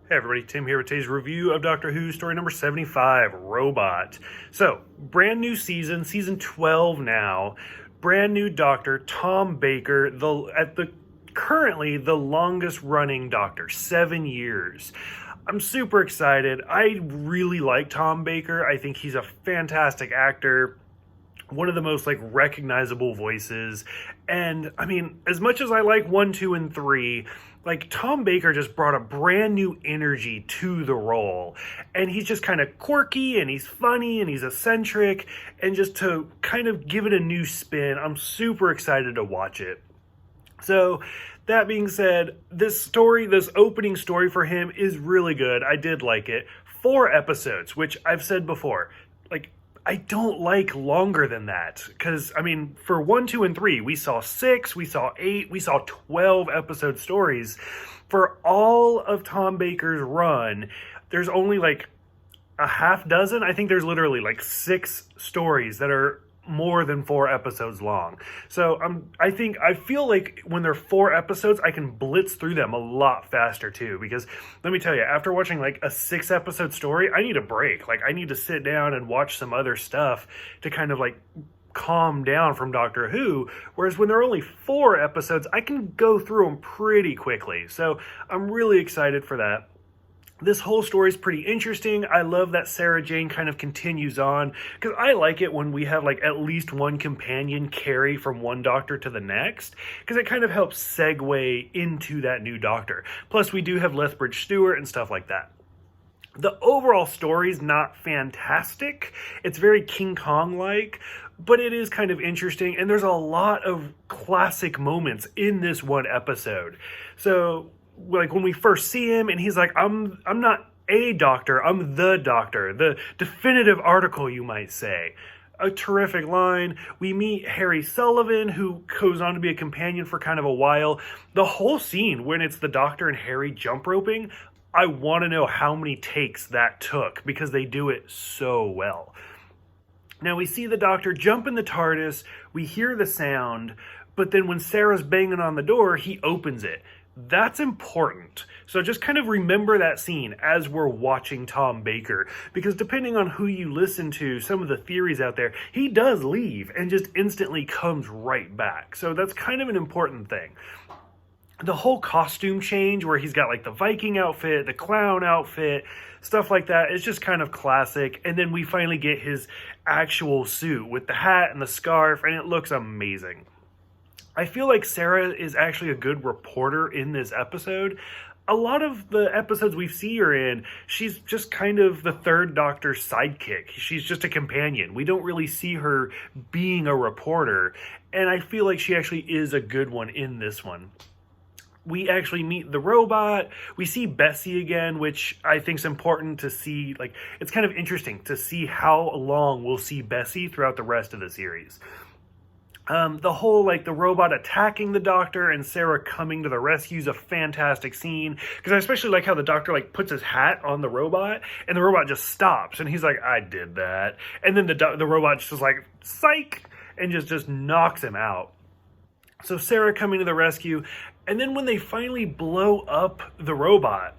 Hey everybody, Tim here with today's review of Doctor Who story number 75, Robot. So, brand new season 12 now. Brand new Doctor, Tom Baker, currently the longest running Doctor, 7 years. I'm super excited. I really like Tom Baker. I think he's a fantastic actor, one of the most recognizable voices. And I mean, as much as I like 1, 2, and 3, Tom Baker just brought a brand new energy to the role. And he's just kind of quirky and he's funny and he's eccentric, and just to kind of give it a new spin, I'm super excited to watch it. So that being said, this opening story for him is really good. I did like it. 4 episodes, which I've said before, I don't like longer than that, because, I mean, for 1, 2, and 3, we saw 6, we saw 8, we saw 12 episode stories. For all of Tom Baker's run, there's only a half dozen. I think there's literally 6 stories that are more than 4 episodes long. So I feel like when they're 4 episodes, I can blitz through them a lot faster too, because let me tell you, after watching a 6 episode story, I need a break. I need to sit down and watch some other stuff to kind of calm down from Doctor Who, whereas when they're only 4 episodes, I can go through them pretty quickly. So I'm really excited for that. This whole story is pretty interesting. I love that Sarah Jane kind of continues on, because I like it when we have at least one companion carry from one Doctor to the next, because it kind of helps segue into that new Doctor. Plus, we do have Lethbridge Stewart and stuff like that. The overall story is not fantastic. It's very King Kong-like, but it is kind of interesting, and there's a lot of classic moments in this one episode. So, when we first see him and he's like, I'm not a doctor, I'm the Doctor, the definitive article, you might say. A terrific line. We meet Harry Sullivan, who goes on to be a companion for kind of a while. The whole scene when it's the Doctor and Harry jump roping, I want to know how many takes that took, because they do it so well. Now we see the Doctor jump in the TARDIS, we hear the sound, but then when Sarah's banging on the door, he opens it. That's important. So just kind of remember that scene as we're watching Tom Baker, because depending on who you listen to, some of the theories out there, he does leave and just instantly comes right back. So that's kind of an important thing. The whole costume change where he's got the Viking outfit, the clown outfit, stuff like that is just kind of classic. And then we finally get his actual suit with the hat and the scarf, and it looks amazing. I feel like Sarah is actually a good reporter in this episode. A lot of the episodes we see her in, she's just kind of the third Doctor's sidekick. She's just a companion. We don't really see her being a reporter, and I feel like she actually is a good one in this one. We actually meet the robot. We see Bessie again, which I think is important to see. It's kind of interesting to see how long we'll see Bessie throughout the rest of the series. The whole, the robot attacking the Doctor and Sarah coming to the rescue is a fantastic scene, because I especially like how the Doctor, puts his hat on the robot, and the robot just stops, and he's like, I did that. And then the robot just psych, and just knocks him out. So Sarah coming to the rescue, and then when they finally blow up the robot,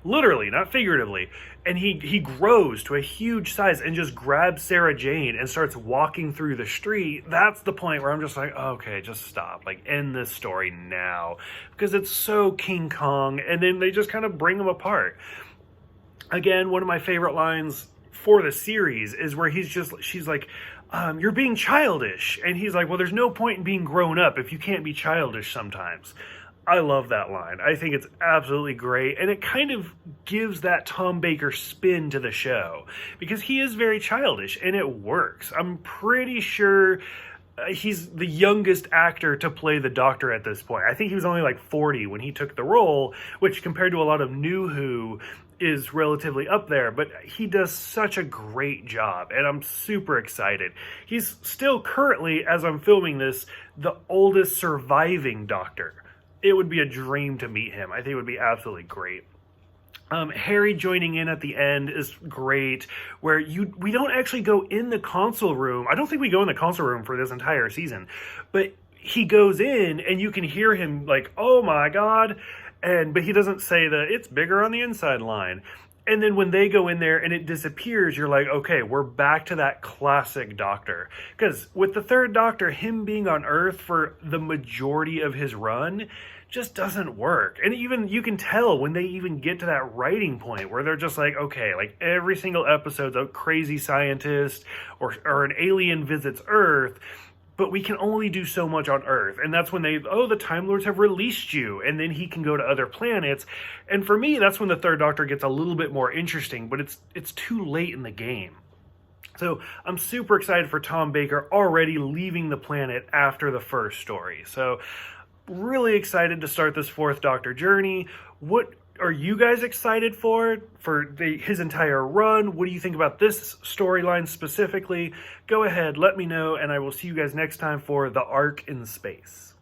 literally, not figuratively, and he grows to a huge size and just grabs Sarah Jane and starts walking through the street, that's the point where I'm just okay, just stop. End this story now. Because it's so King Kong, and then they just kind of bring them apart. Again, one of my favorite lines for the series is where she's like, you're being childish. And he's like, well, there's no point in being grown up if you can't be childish sometimes. I love that line. I think it's absolutely great, and it kind of gives that Tom Baker spin to the show, because he is very childish, and it works. I'm pretty sure he's the youngest actor to play the Doctor at this point. I think he was only 40 when he took the role, which compared to a lot of New Who is relatively up there, but he does such a great job, and I'm super excited. He's still currently, as I'm filming this, the oldest surviving Doctor. It would be a dream to meet him. I think it would be absolutely great. Harry joining in at the end is great, where we don't actually go in the console room. I don't think we go in the console room for this entire season, but he goes in and you can hear him oh my God. but he doesn't say that it's bigger on the inside line. And then when they go in there and it disappears, you're like, okay, we're back to that classic Doctor. Because with the third Doctor, him being on Earth for the majority of his run just doesn't work. And even you can tell when they even get to that writing point where they're just like, okay, like every single episode's a crazy scientist or an alien visits Earth, but we can only do so much on Earth. And that's when the Time Lords have released you, and then he can go to other planets. And for me, that's when the third Doctor gets a little bit more interesting, but it's too late in the game. So I'm super excited for Tom Baker already leaving the planet after the first story. So really excited to start this fourth Doctor journey. What are you guys excited for his entire run? What do you think about this storyline specifically? Go ahead, let me know, and I will see you guys next time for The Ark in Space.